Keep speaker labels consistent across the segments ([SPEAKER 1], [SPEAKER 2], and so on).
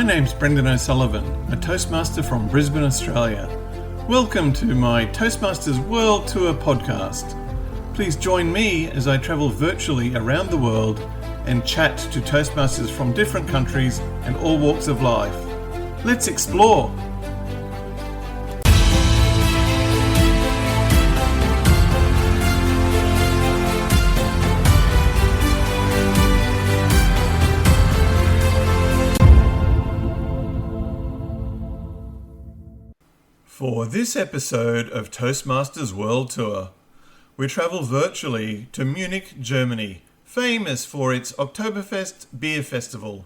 [SPEAKER 1] name's Brendan O'Sullivan, a Toastmaster from Brisbane, Australia. Welcome to my Toastmasters World Tour Podcast. Please join me as I travel virtually around the world and chat to Toastmasters from different countries and all walks of life. Let's explore! For this episode of Toastmasters World Tour, we travel virtually to Munich, Germany, famous for its Oktoberfest beer festival.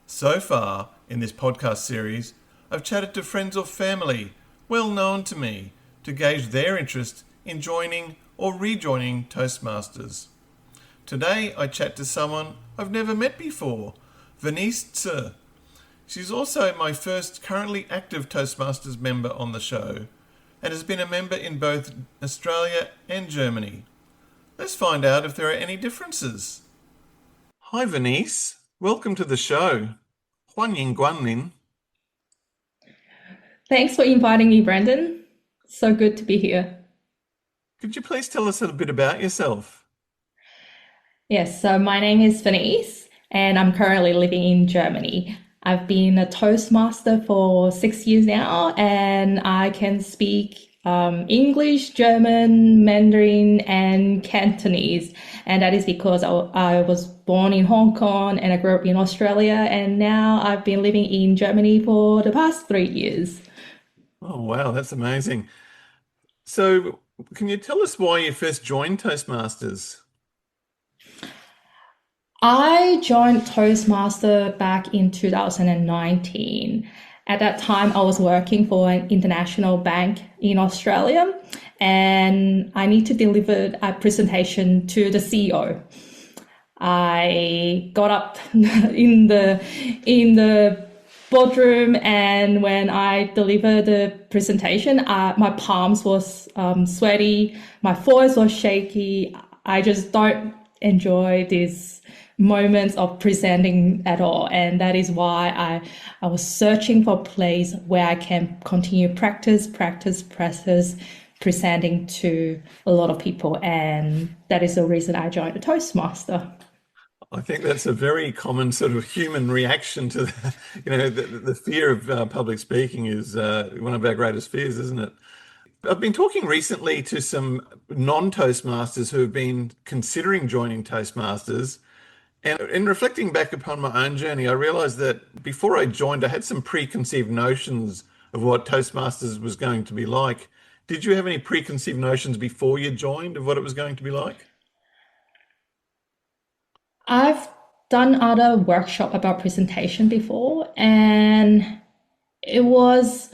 [SPEAKER 1] So far, in this podcast series, I've chatted to friends or family well known to me to gauge their interest in joining or rejoining Toastmasters. Today, I chat to someone I've never met before, Veniece Tse. She's also my first currently active Toastmasters member on the show and has been a member in both Australia and Germany. Let's find out if there are any differences. Hi Veniece, welcome to the show. Huan Yin Guan Lin.
[SPEAKER 2] Thanks for inviting me, Brendan. So good to be here.
[SPEAKER 1] Could you please tell us a bit about yourself?
[SPEAKER 2] Yes, so my name is Veniece and I'm currently living in Germany. I've been a Toastmaster for 6 years now, and I can speak English, German, Mandarin, and Cantonese. And that is because I was born in Hong Kong and I grew up in Australia, and now I've been living in Germany for the past 3 years.
[SPEAKER 1] Oh, wow, that's amazing. So can you tell us why you first joined Toastmasters?
[SPEAKER 2] I joined Toastmaster back in 2019. At that time, I was working for an international bank in Australia, and I need to deliver a presentation to the CEO. I got up in the boardroom, and when I delivered the presentation, my palms was sweaty, my voice was shaky. I just don't enjoy this moments of presenting at all, and that is why I was searching for a place where I can continue practice presenting to a lot of people, and that is the reason I joined the Toastmaster.
[SPEAKER 1] I think that's a very common sort of human reaction to the fear of public speaking is one of our greatest fears, isn't it? I've been talking recently to some non-Toastmasters who have been considering joining Toastmasters. And in reflecting back upon my own journey, I realized that before I joined, I had some preconceived notions of what Toastmasters was going to be like. Did you have any preconceived notions before you joined of what it was going to be like?
[SPEAKER 2] I've done other workshop about presentation before, and it was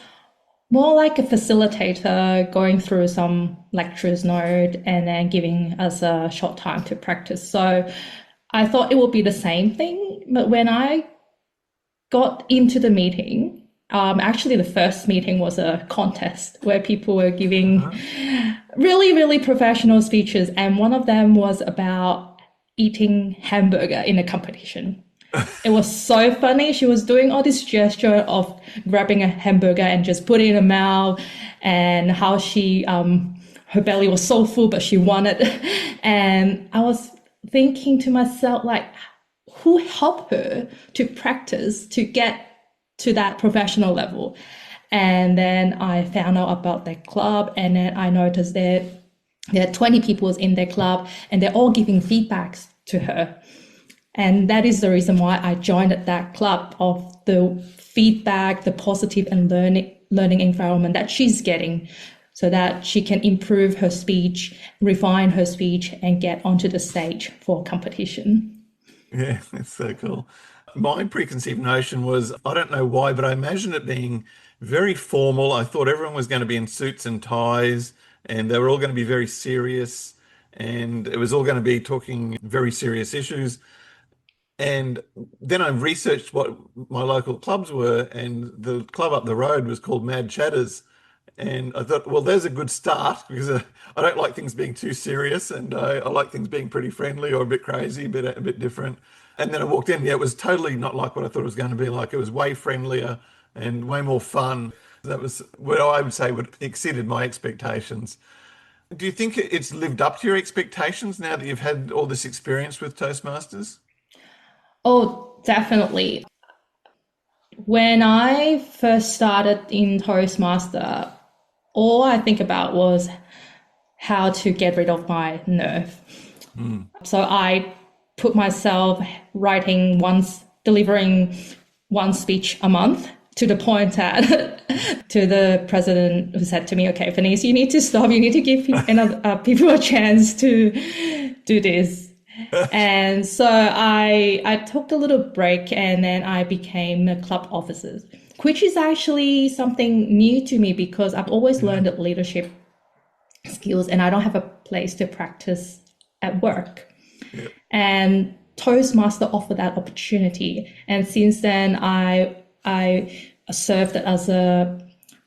[SPEAKER 2] more like a facilitator going through some lectures note and then giving us a short time to practice. So I thought it would be the same thing, but when I got into the meeting, actually the first meeting was a contest where people were giving really, really professional speeches, and one of them was about eating hamburger in a competition. It was so funny. She was doing all this gesture of grabbing a hamburger and just putting it in her mouth, and how she, her belly was so full, but she won it. And I was thinking to myself, like, who helped her to practice to get to that professional level? And then I found out about their club, and then I noticed that there are 20 people in their club, and they're all giving feedbacks to her. And that is the reason why I joined that club, of the feedback, the positive and learning environment that she's getting, so that she can improve her speech, refine her speech, and get onto the stage for competition.
[SPEAKER 1] Yeah, that's so cool. My preconceived notion was, I don't know why, but I imagined it being very formal. I thought everyone was going to be in suits and ties, and they were all going to be very serious, and it was all going to be talking very serious issues. And then I researched what my local clubs were, and the club up the road was called Mad Chatters. And I thought, well, there's a good start, because I don't like things being too serious, and I like things being pretty friendly or a bit crazy, a bit different. And then I walked in. Yeah, it was totally not like what I thought it was going to be like. It was way friendlier and way more fun. That was what I would say would exceeded my expectations. Do you think it's lived up to your expectations now that you've had all this experience with Toastmasters?
[SPEAKER 2] Oh, definitely. When I first started in Toastmaster, all I think about was how to get rid of my nerve. So I put myself delivering one speech a month, to the point that to the president who said to me, okay, Venice, you need to stop. You need to give people a chance to do this. And so I took a little break, and then I became a club officer, which is actually something new to me because I've always learned that leadership skills and I don't have a place to practice at work. Yeah. And Toastmaster offered that opportunity. And since then, I served as a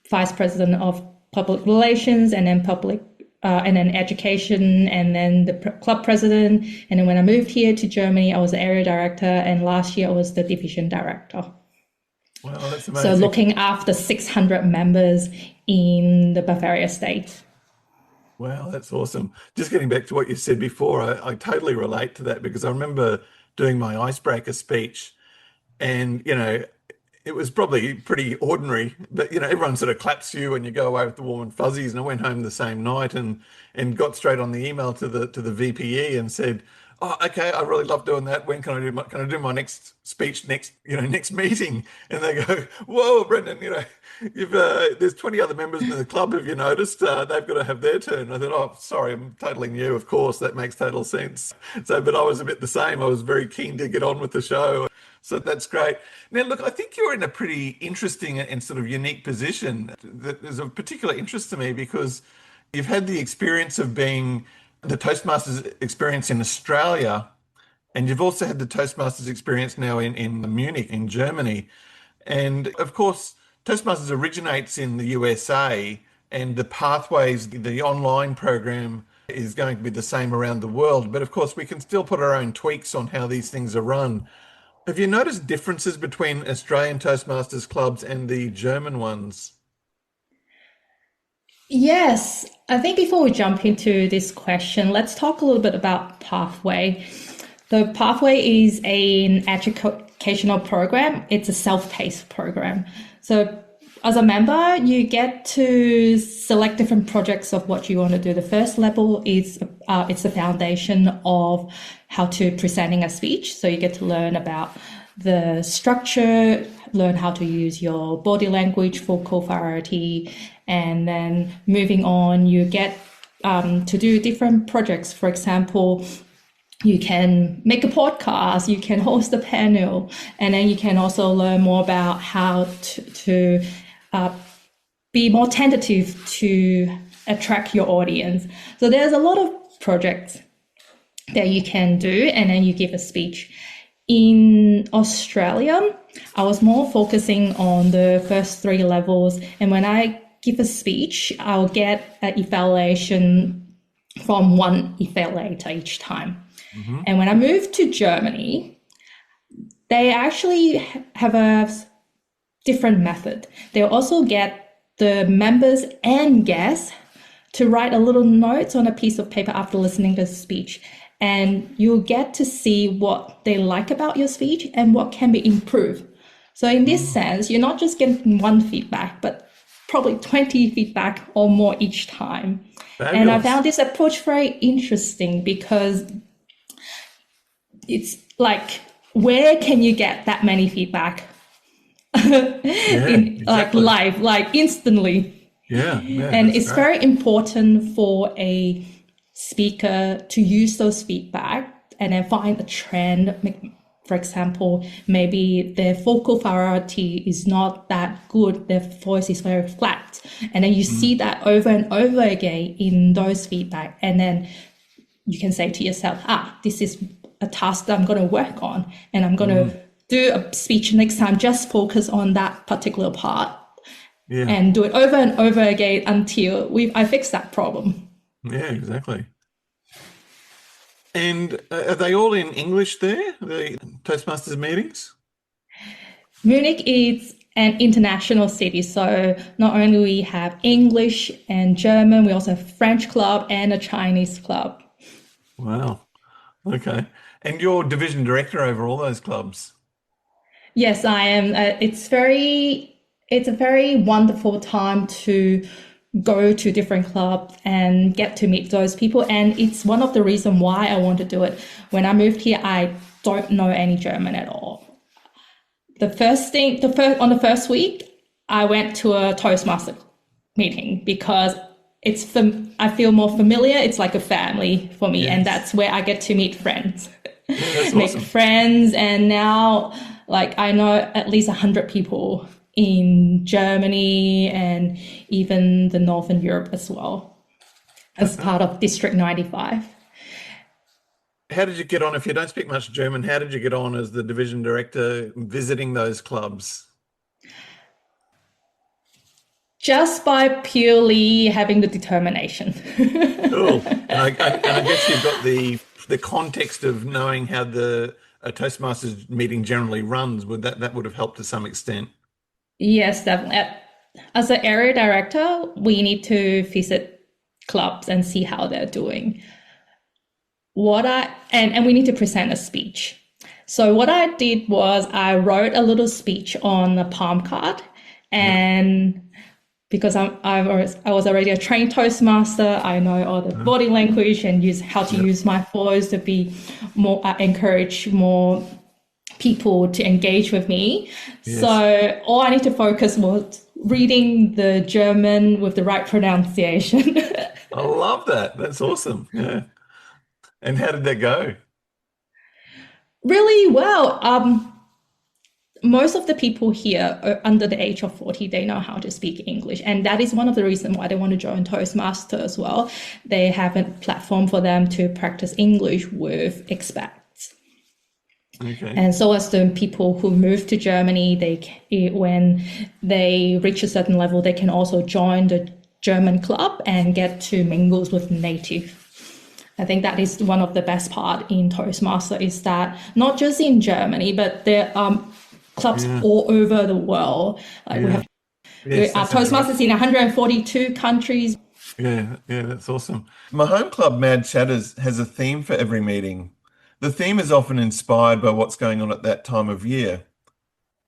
[SPEAKER 2] vice president of public relations, and then education, and then the club president. And then when I moved here to Germany, I was the area director, and last year I was the division director.
[SPEAKER 1] Wow, that's amazing.
[SPEAKER 2] So looking after 600 members in the Bavaria state.
[SPEAKER 1] Wow, that's awesome. Just getting back to what you said before, I totally relate to that, because I remember doing my icebreaker speech, and, it was probably pretty ordinary, but, everyone sort of claps you and you go away with the warm and fuzzies. And I went home the same night and got straight on the email to the VPE and said, oh, okay, I really love doing that. When can I do my next speech next meeting? And they go, whoa, Brendan, there's 20 other members in the club. Have you noticed? They've got to have their turn. I thought, oh, sorry, I'm totally new. Of course, that makes total sense. So, but I was a bit the same. I was very keen to get on with the show. So that's great. Now, look, I think you're in a pretty interesting and sort of unique position that is of particular interest to me, because you've had the experience of being the Toastmasters experience in Australia, and you've also had the Toastmasters experience now in Munich, in Germany. And of course, Toastmasters originates in the USA, and the pathways, the online program is going to be the same around the world. But of course, we can still put our own tweaks on how these things are run. Have you noticed differences between Australian Toastmasters clubs and the German ones?
[SPEAKER 2] Yes, I think before we jump into this question, let's talk a little bit about Pathway. The Pathway is an educational program. It's a self-paced program. So as a member, you get to select different projects of what you want to do. The first level is it's the foundation of how to presenting a speech. So you get to learn about the structure, learn how to use your body language, vocal variety, and then moving on, you get to do different projects. For example, you can make a podcast, you can host a panel, and then you can also learn more about how to be more tentative to attract your audience. So there's a lot of projects that you can do, and then you give a speech. In Australia, I was more focusing on the first 3 levels, and when I give a speech, I'll get an evaluation from one evaluator each time. Mm-hmm. And when I moved to Germany, they actually have a different method. They also get the members and guests to write a little notes on a piece of paper after listening to the speech. And you'll get to see what they like about your speech and what can be improved. So in this sense, you're not just getting one feedback, but probably 20 feedback or more each time. Fabulous. And I found this approach very interesting, because it's like, where can you get that many feedback? Exactly. Like live, like instantly.
[SPEAKER 1] Yeah,
[SPEAKER 2] and it's great. Very important for a speaker to use those feedback and then find a trend. For example, maybe their vocal variety is not that good, their voice is very flat, and then you see that over and over again in those feedback, and then you can say to yourself, this is a task that I'm going to work on, and I'm going to do a speech next time, just focus on that particular part, and do it over and over again until I fix that problem.
[SPEAKER 1] Yeah, exactly. And are they all in English there, the Toastmasters meetings?
[SPEAKER 2] Munich is an international city, so not only we have English and German, we also have French club and a Chinese club.
[SPEAKER 1] Wow. Okay. And you're division director over all those clubs?
[SPEAKER 2] Yes, I am. It's a very wonderful time to go to different clubs and get to meet those people. And it's one of the reasons why I want to do it. When I moved here, I don't know any German at all. On the first week, I went to a Toastmaster meeting because I feel more familiar. It's like a family for me, and that's where I get to meet friends, make
[SPEAKER 1] Awesome.
[SPEAKER 2] friends. And now, like, I know at least 100 people in Germany and even the Northern Europe as well, as part of District 95.
[SPEAKER 1] How did you get on, if you don't speak much German, how did you get on as the division director visiting those clubs?
[SPEAKER 2] Just by purely having the determination.
[SPEAKER 1] Cool. And I guess you've got the context of knowing how a Toastmasters meeting generally runs. That would have helped to some extent?
[SPEAKER 2] Yes, definitely. As an area director, we need to visit clubs and see how they're doing. And we need to present a speech. So what I did was I wrote a little speech on a palm card, and because I was already a trained Toastmaster, I know all the body language and how to use my voice to be more encourage more people to engage with me. Yes. So all I need to focus was reading the German with the right pronunciation.
[SPEAKER 1] I love that. That's awesome. Yeah. And how did that go?
[SPEAKER 2] Really well. Most of the people here are under the age of 40. They know how to speak English. And that is one of the reasons why they want to join Toastmasters as well. They have a platform for them to practice English with expats.
[SPEAKER 1] Okay.
[SPEAKER 2] And so as the people who move to Germany, when they reach a certain level, they can also join the German club and get to mingle with native. I think that is one of the best part in Toastmaster, is that not just in Germany, but there are clubs all over the world. Like we have Toastmasters in 142 countries.
[SPEAKER 1] Yeah, that's awesome. My home club, Mad Chatters, has a theme for every meeting. The theme is often inspired by what's going on at that time of year.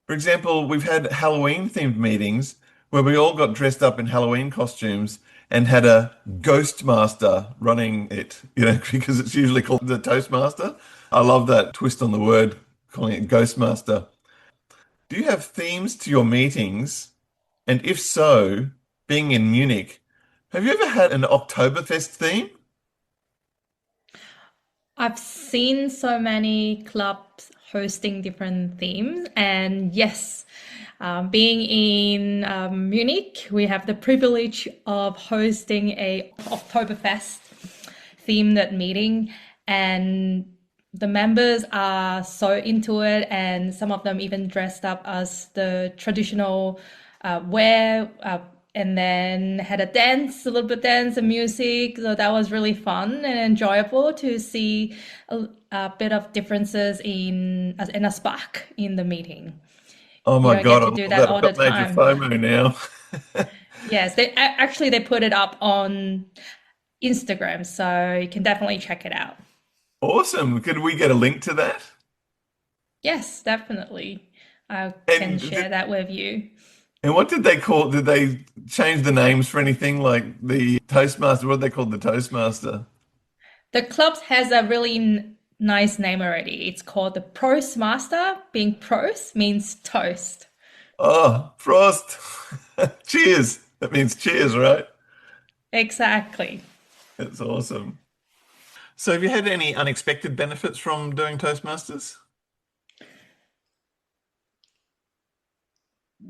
[SPEAKER 1] For example, we've had Halloween-themed meetings where we all got dressed up in Halloween costumes and had a ghost master running it, because it's usually called the Toastmaster. I love that twist on the word, calling it ghost master. Do you have themes to your meetings? And if so, being in Munich, have you ever had an Oktoberfest theme?
[SPEAKER 2] I've seen so many clubs hosting different themes, and yes, being in Munich, we have the privilege of hosting a Oktoberfest themed meeting, and the members are so into it, and some of them even dressed up as the traditional wear, and then had a little bit dance and music. So that was really fun and enjoyable to see a bit of differences in a spark in the meeting.
[SPEAKER 1] Oh my God,
[SPEAKER 2] I do that all the time.
[SPEAKER 1] Major FOMO now.
[SPEAKER 2] Yes, they put it up on Instagram, so you can definitely check it out.
[SPEAKER 1] Awesome. Could we get a link to that?
[SPEAKER 2] Yes, definitely. I can share that with you.
[SPEAKER 1] And what did they call? Did they change the names for anything, like the Toastmaster? What did they call the Toastmaster?
[SPEAKER 2] The club has a really nice name already. It's called the Prostmaster. Being Prost means toast.
[SPEAKER 1] Oh, Prost. Cheers. That means cheers, right?
[SPEAKER 2] Exactly.
[SPEAKER 1] That's awesome. So have you had any unexpected benefits from doing Toastmasters?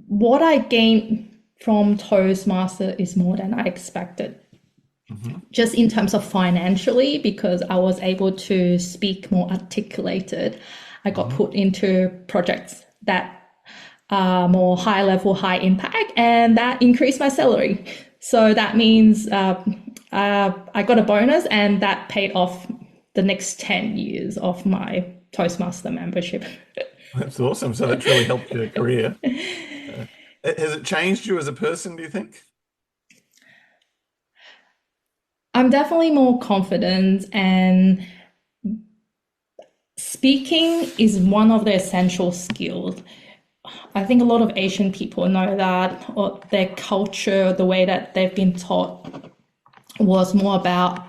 [SPEAKER 2] What I gained from Toastmaster is more than I expected. Mm-hmm. Just in terms of financially, because I was able to speak more articulated. I got put into projects that are more high level, high impact, and that increased my salary. So that means I got a bonus, and that paid off the next 10 years of my Toastmaster membership.
[SPEAKER 1] That's awesome. So that's really helped your career. Has it changed you as a person, do you think?
[SPEAKER 2] I'm definitely more confident, and speaking is one of the essential skills. I think a lot of Asian people know that, or their culture, the way that they've been taught was more about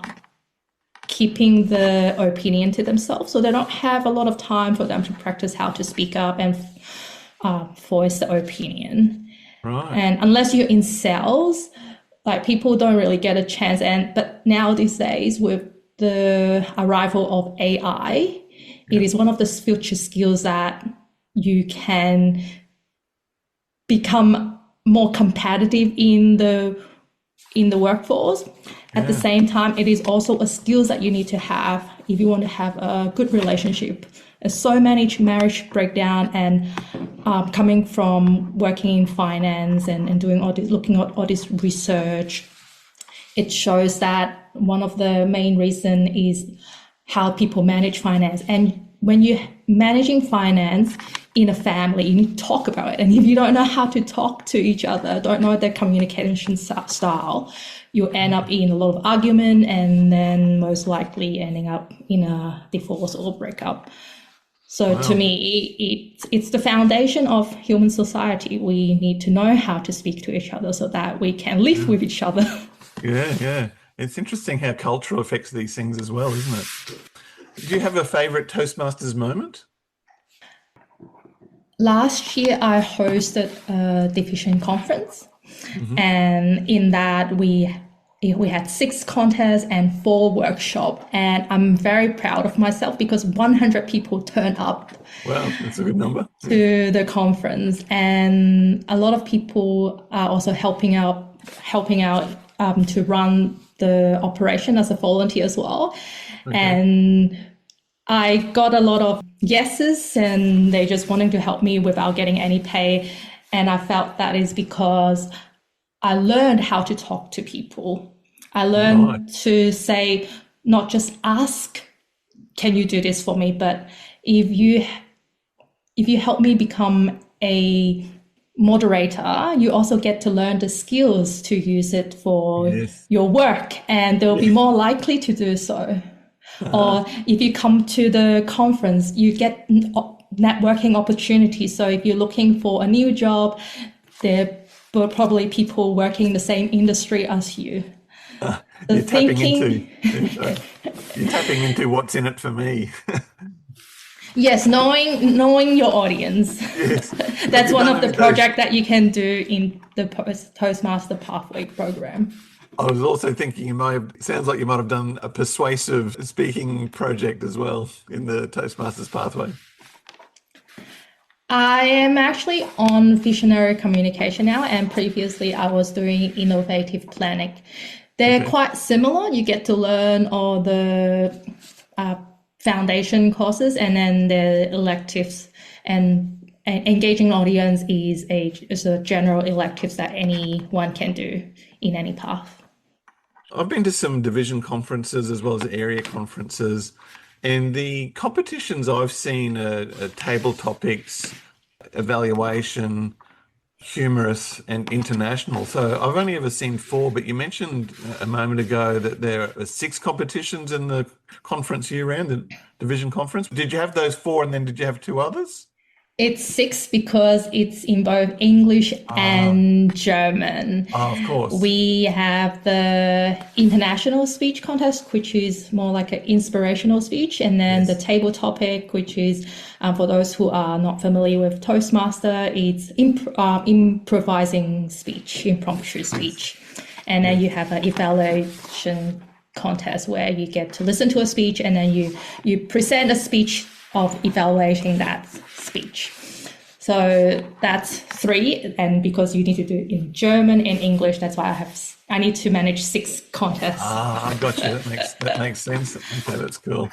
[SPEAKER 2] keeping the opinion to themselves. So they don't have a lot of time for them to practice how to speak up and voice the opinion.
[SPEAKER 1] Right.
[SPEAKER 2] And unless you're in sales, like people don't really get a chance. But now these days, with the arrival of AI, it is one of the future skills that you can become more competitive in the workforce. At the same time, it is also a skills that you need to have if you want to have a good relationship. There's so many marriage breakdown, and coming from working in finance and doing all this, looking at all this research, it shows that one of the main reason is how people manage finance. And when you're managing finance in a family, you need to talk about it. And if you don't know how to talk to each other, don't know their communication style, you end up in a lot of argument, and then most likely ending up in a divorce or breakup. So to me, it's the foundation of human society. We need to know how to speak to each other so that we can live with each other.
[SPEAKER 1] Yeah. It's interesting how culture affects these things as well, isn't it? Do you have a favorite Toastmasters moment?
[SPEAKER 2] Last year, I hosted a division conference, and in that we had 6 contests and 4 workshops, and I'm very proud of myself because 100 people turned up.
[SPEAKER 1] Wow, that's a good number.
[SPEAKER 2] To the conference, and a lot of people are also helping out to run the operation as a volunteer as well. Okay. And I got a lot of yeses, and they just wanting to help me without getting any pay. And I felt that is because I learned how to talk to people. I learned to say, not just ask, can you do this for me? But if you help me become a moderator, you also get to learn the skills to use it for your work, and they'll be more likely to do so. Or if you come to the conference, you get networking opportunities. So if you're looking for a new job, there are probably people working in the same industry as you.
[SPEAKER 1] You're tapping into what's in it for me.
[SPEAKER 2] Yes, knowing your audience. Yes. That's one of the projects that you can do in the Toastmaster Pathway program.
[SPEAKER 1] I was also thinking sounds like you might have done a persuasive speaking project as well in the Toastmasters Pathway.
[SPEAKER 2] I am actually on visionary communication now, and previously I was doing innovative planning. They're quite similar. You get to learn all the foundation courses, and then the electives, and engaging audience is a general electives that anyone can do in any path.
[SPEAKER 1] I've been to some division conferences as well as area conferences, and the competitions I've seen are table topics, evaluation, humorous, and international. So I've only ever seen 4, but you mentioned a moment ago that there are 6 competitions in the conference you ran, the division conference. Did you have those 4, and then did you have 2 others?
[SPEAKER 2] It's 6 because it's in both English and German.
[SPEAKER 1] Of course.
[SPEAKER 2] We have the international speech contest, which is more like an inspirational speech, and then the table topic, which is for those who are not familiar with Toastmaster, it's improvising speech, impromptu speech. And then you have an evaluation contest where you get to listen to a speech, and then you present a speech of evaluating that speech. So that's 3, and because you need to do it in German and English, that's why I need to manage 6 contests.
[SPEAKER 1] I got you. That makes sense. Okay, that's cool.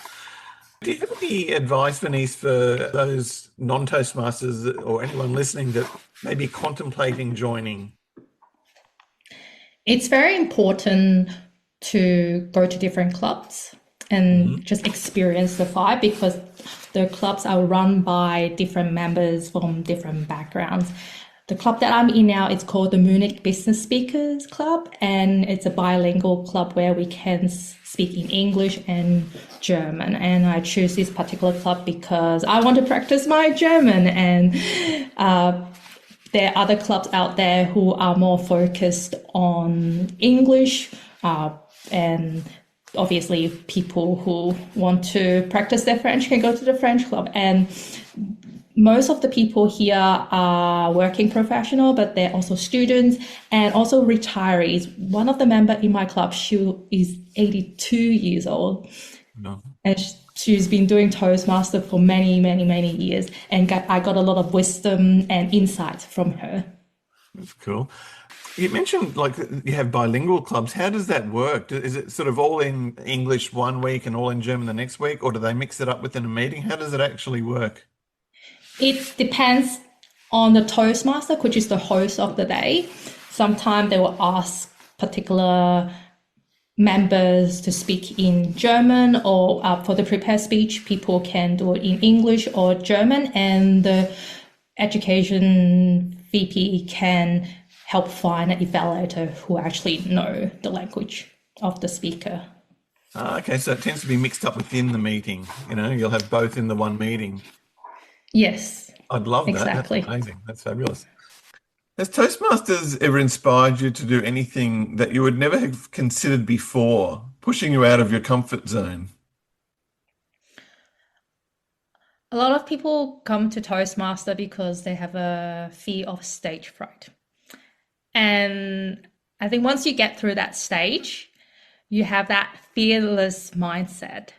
[SPEAKER 1] Do you have any advice, Veniece, for those non-Toastmasters or anyone listening that may be contemplating joining?
[SPEAKER 2] It's very important to go to different clubs. and just experience the vibe, because the clubs are run by different members from different backgrounds. The club that I'm in now, it's called the Munich Business Speakers Club, and it's a bilingual club where we can speak in English and German. And I choose this particular club because I want to practice my German, and there are other clubs out there who are more focused on English, and obviously people who want to practice their French can go to the French club. And most of the people here are working professional, but they're also students and also retirees. One of the members in my club, she is 82 years old.
[SPEAKER 1] No.
[SPEAKER 2] And she's been doing Toastmaster for many, many, many years. And I got a lot of wisdom and insight from her.
[SPEAKER 1] That's cool. You mentioned like you have bilingual clubs. How does that work? Is it sort of all in English one week and all in German the next week, or do they mix it up within a meeting? How does it actually work?
[SPEAKER 2] It depends on the Toastmaster, which is the host of the day. Sometimes they will ask particular members to speak in German, or for the prepared speech, people can do it in English or German, and the education VP can help find an evaluator who actually know the language of the speaker.
[SPEAKER 1] Okay, so it tends to be mixed up within the meeting. You know, you'll have both in the one meeting.
[SPEAKER 2] Yes.
[SPEAKER 1] I'd love that.
[SPEAKER 2] Exactly.
[SPEAKER 1] That's amazing. That's fabulous. Has Toastmasters ever inspired you to do anything that you would never have considered before, pushing you out of your comfort zone?
[SPEAKER 2] A lot of people come to Toastmaster because they have a fear of stage fright. And I think once you get through that stage, you have that fearless mindset.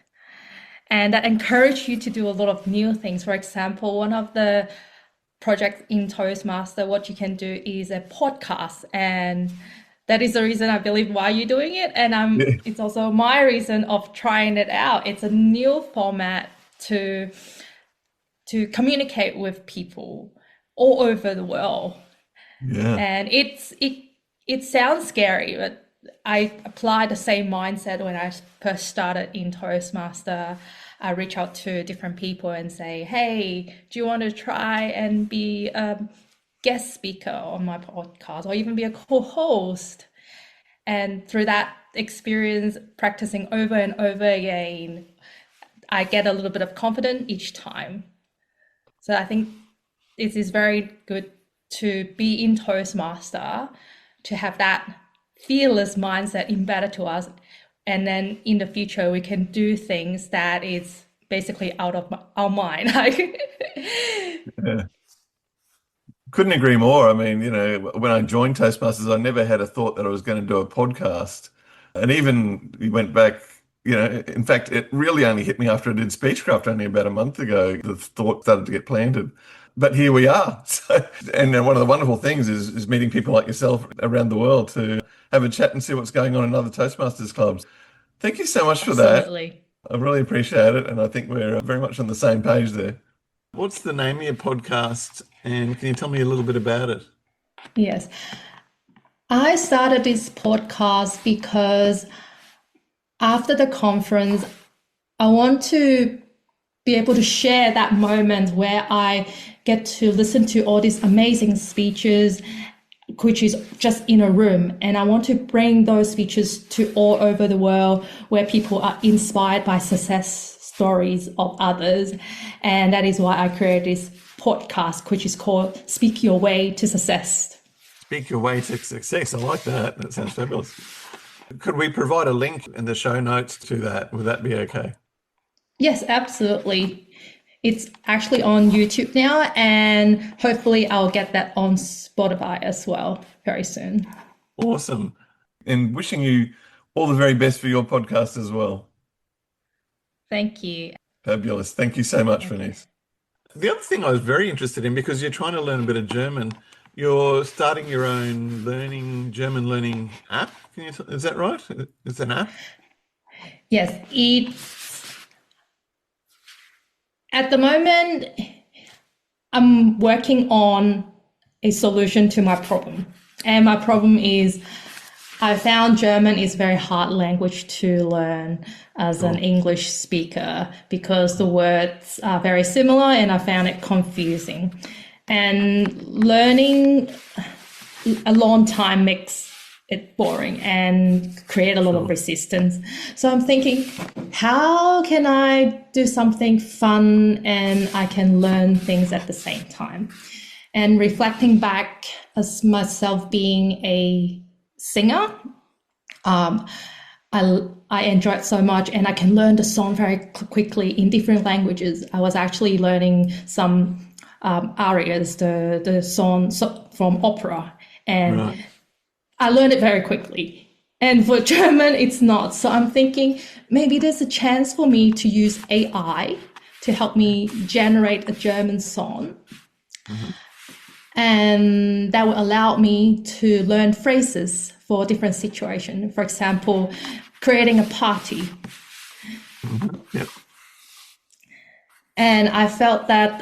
[SPEAKER 2] And that encourages you to do a lot of new things. For example, one of the projects in Toastmaster, what you can do is a podcast. And that is the reason I believe why you're doing it. And it's also my reason of trying it out. It's a new format to communicate with people all over the world.
[SPEAKER 1] Yeah.
[SPEAKER 2] And it sounds scary, but I applied the same mindset when I first started in Toastmaster. I reach out to different people and say, hey, do you want to try and be a guest speaker on my podcast, or even be a co-host? And through that experience, practicing over and over again, I get a little bit of confidence each time. So I think it is very good to be in Toastmaster, to have that fearless mindset embedded to us, and then in the future we can do things that is basically out of our mind.
[SPEAKER 1] Yeah. Couldn't agree more. I mean, you know, when I joined Toastmasters, I never had a thought that I was going to do a podcast. And even you went back, you know, in fact, it really only hit me after I did Speechcraft only about a month ago. The thought started to get planted. But here we are. And one of the wonderful things is meeting people like yourself around the world to have a chat and see what's going on in other Toastmasters clubs. Thank you so much for
[SPEAKER 2] Absolutely.
[SPEAKER 1] that. I really appreciate it. And I think we're very much on the same page there. What's the name of your podcast? And can you tell me a little bit about it?
[SPEAKER 2] Yes. I started this podcast because after the conference, I want to be able to share that moment where I get to listen to all these amazing speeches, which is just in a room. And I want to bring those speeches to all over the world where people are inspired by success stories of others. And that is why I created this podcast, which is called Speak Your Way to Success.
[SPEAKER 1] Speak Your Way to Success. I like that. That sounds fabulous. Could we provide a link in the show notes to that? Would that be okay?
[SPEAKER 2] Yes, absolutely. It's actually on YouTube now, and hopefully I'll get that on Spotify as well very soon.
[SPEAKER 1] Awesome. And wishing you all the very best for your podcast as well.
[SPEAKER 2] Thank you.
[SPEAKER 1] Fabulous. Thank you so much, Veniece. The other thing I was very interested in, because you're trying to learn a bit of German, you're starting your own German learning app. Is that right? It's an app?
[SPEAKER 2] Yes, at the moment, I'm working on a solution to my problem. And my problem is I found German is a very hard language to learn as an
[SPEAKER 1] Sure.
[SPEAKER 2] English speaker because the words are very similar and I found it confusing. And learning a long time makes it boring and create a lot of
[SPEAKER 1] Sure.
[SPEAKER 2] resistance. So I'm thinking, how can I do something fun and I can learn things at the same time? And reflecting back as myself being a singer, I enjoy it so much and I can learn the song very quickly in different languages. I was actually learning some arias, the song from opera, and
[SPEAKER 1] Right.
[SPEAKER 2] I learned it very quickly. And for German, it's not. So I'm thinking maybe there's a chance for me to use AI to help me generate a German song.
[SPEAKER 1] Mm-hmm.
[SPEAKER 2] And that will allow me to learn phrases for different situations. For example, creating a party.
[SPEAKER 1] Mm-hmm. Yep.
[SPEAKER 2] And I felt that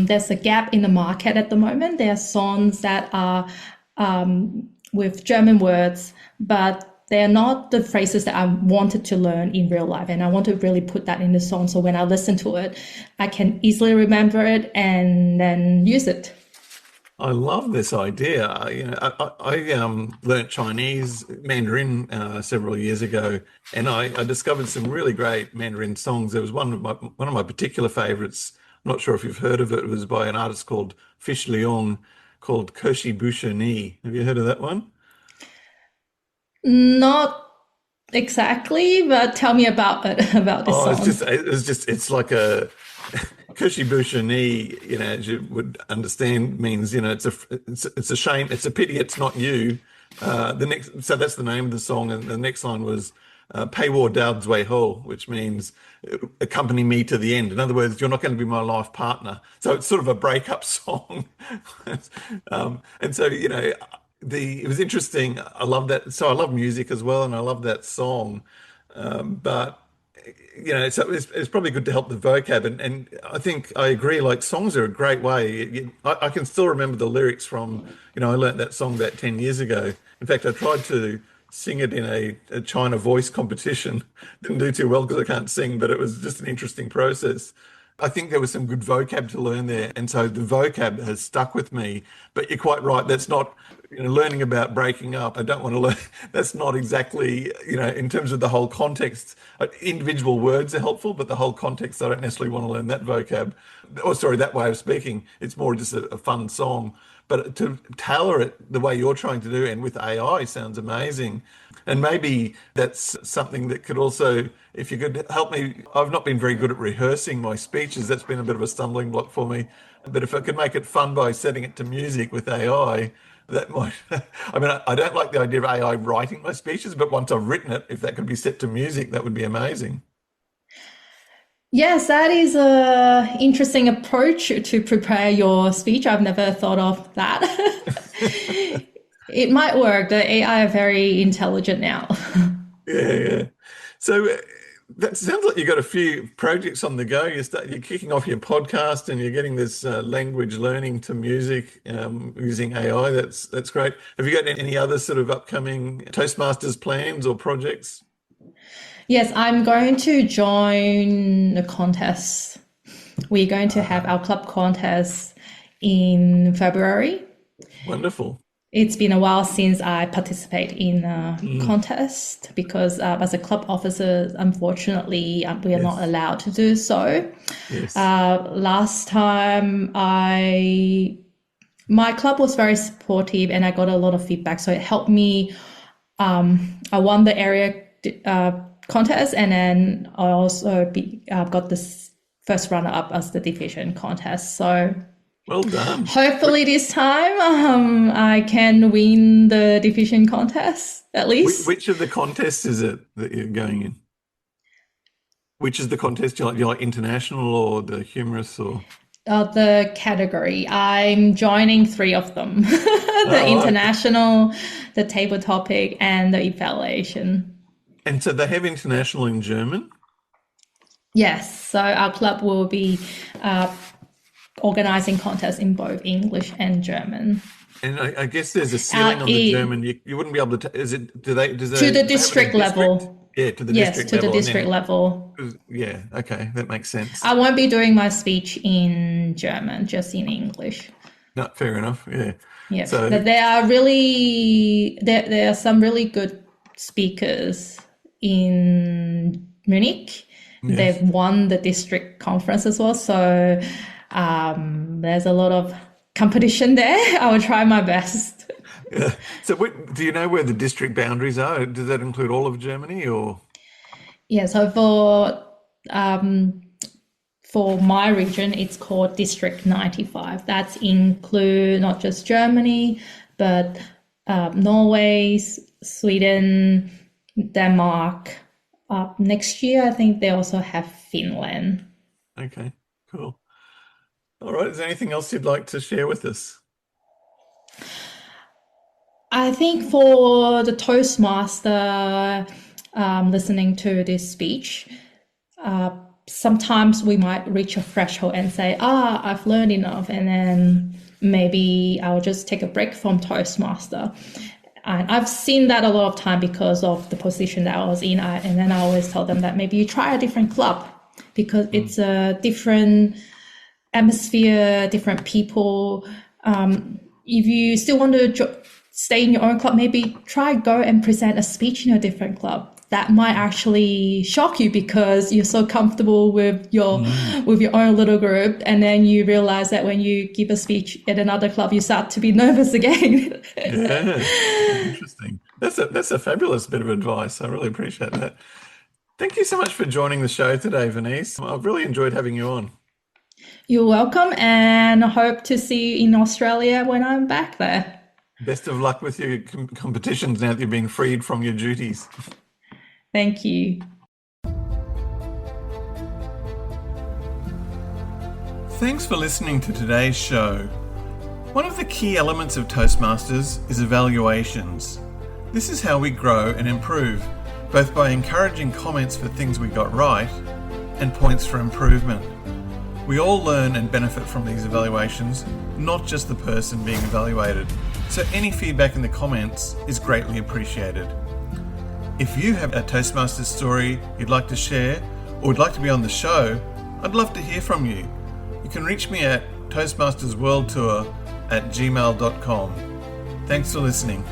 [SPEAKER 2] there's a gap in the market at the moment. There are songs that are with German words, but they're not the phrases that I wanted to learn in real life. And I want to really put that in the song. So when I listen to it, I can easily remember it and then use it.
[SPEAKER 1] I love this idea. I learnt Chinese Mandarin several years ago, and I discovered some really great Mandarin songs. There was one of my particular favorites. I'm not sure if you've heard of it. It was by an artist called Fish Liang, called Koshi Busha Ni. Have you heard of that one?
[SPEAKER 2] Not exactly, but tell me about it, about this
[SPEAKER 1] Oh,
[SPEAKER 2] song.
[SPEAKER 1] it's like a Kushi Ni, as you would understand, means, it's a shame, it's a pity it's not you. So that's the name of the song, and the next line was Pei Wo Dao Zui Ho, which means accompany me to the end. In other words, you're not going to be my life partner. So it's sort of a breakup song. And so, it was interesting. I love that. So I love music as well, and I love that song. But so it's probably good to help the vocab. And I think I agree, like songs are a great way. I can still remember the lyrics from, I learnt that song about 10 years ago. In fact, I tried to sing it in a China voice competition. Didn't do too well because I can't sing, but it was just an interesting process. I think there was some good vocab to learn there. And so the vocab has stuck with me. But you're quite right. That's not, learning about breaking up. I don't want to learn. That's not exactly, in terms of the whole context. Individual words are helpful, but the whole context, I don't necessarily want to learn that vocab. Oh, sorry, that way of speaking. It's more just a fun song. But to tailor it the way you're trying to do and with AI sounds amazing. And maybe that's something that could also, if you could help me, I've not been very good at rehearsing my speeches. That's been a bit of a stumbling block for me. But if I could make it fun by setting it to music with AI, that might, I mean, I don't like the idea of AI writing my speeches, but once I've written it, if that could be set to music, that would be amazing.
[SPEAKER 2] Yes, that is a interesting approach to prepare your speech. I've never thought of that. It might work. The AI are very intelligent now.
[SPEAKER 1] Yeah, yeah. So that sounds like you've got a few projects on the go. You're kicking off your podcast and you're getting this language learning to music using AI. That's great. Have you got any other sort of upcoming Toastmasters plans or projects?
[SPEAKER 2] Yes, I'm going to join a contest. We're going to have our club contest in February.
[SPEAKER 1] Wonderful.
[SPEAKER 2] It's been a while since I participate in a
[SPEAKER 1] Mm,
[SPEAKER 2] contest because as a club officer, unfortunately, we are not
[SPEAKER 1] yes,
[SPEAKER 2] allowed to do so.
[SPEAKER 1] yes.
[SPEAKER 2] Last time my club was very supportive and I got a lot of feedback. So it helped me. I won the area contest and then I also got this first runner up as the division contest. So
[SPEAKER 1] Well done.
[SPEAKER 2] hopefully this time I can win the division contest at least.
[SPEAKER 1] Which of the contests is it that you're going in? Which is the contest? Do you like international or the humorous or?
[SPEAKER 2] The category. I'm joining three of them. The
[SPEAKER 1] Oh, okay.
[SPEAKER 2] international, the table topic, and the evaluation.
[SPEAKER 1] And so they have international in German.
[SPEAKER 2] Yes, so our club will be uh, organizing contests in both English and German.
[SPEAKER 1] And I guess there's a ceiling on the German. You wouldn't be able to. Is it? Do they? Does
[SPEAKER 2] to
[SPEAKER 1] they
[SPEAKER 2] the
[SPEAKER 1] have it
[SPEAKER 2] district
[SPEAKER 1] in district?
[SPEAKER 2] level.
[SPEAKER 1] Yeah, to the
[SPEAKER 2] Yes,
[SPEAKER 1] district
[SPEAKER 2] to the
[SPEAKER 1] level, and
[SPEAKER 2] district level.
[SPEAKER 1] yeah. Okay, that makes sense.
[SPEAKER 2] I won't be doing my speech in German, just in English.
[SPEAKER 1] No, fair enough. Yeah.
[SPEAKER 2] Yeah,
[SPEAKER 1] So
[SPEAKER 2] but there are some really good speakers in Munich.
[SPEAKER 1] yes.
[SPEAKER 2] They've won the district conference as well, so there's a lot of competition there. I will try my best.
[SPEAKER 1] Yeah. So do you know where the district boundaries are? Does that include all of Germany or?
[SPEAKER 2] Yeah, so for my region, it's called District 95. That's include not just Germany, but Norway, Sweden, Denmark. Next year, I think they also have Finland.
[SPEAKER 1] Okay, cool. All right. Is there anything else you'd like to share with us?
[SPEAKER 2] I think for the Toastmaster listening to this speech, sometimes we might reach a threshold and say, I've learned enough, and then maybe I'll just take a break from Toastmaster. And I've seen that a lot of time because of the position that I was in. And then I always tell them that maybe you try a different club because it's a different atmosphere, different people. If you still want to stay in your own club, maybe go and present a speech in a different club. That might actually shock you because you're so comfortable with your own little group, and then you realize that when you give a speech at another club, you start to be nervous again.
[SPEAKER 1] Yeah, interesting. That's a fabulous bit of advice. I really appreciate that. Thank you so much for joining the show today, Veniece. I've really enjoyed having you on.
[SPEAKER 2] You're welcome, and I hope to see you in Australia when I'm back there.
[SPEAKER 1] Best of luck with your competitions now that you're being freed from your duties.
[SPEAKER 2] Thank you.
[SPEAKER 1] Thanks for listening to today's show. One of the key elements of Toastmasters is evaluations. This is how we grow and improve, both by encouraging comments for things we got right and points for improvement. We all learn and benefit from these evaluations, not just the person being evaluated. So any feedback in the comments is greatly appreciated. If you have a Toastmasters story you'd like to share or would like to be on the show, I'd love to hear from you. You can reach me at toastmastersworldtour@gmail.com. Thanks for listening.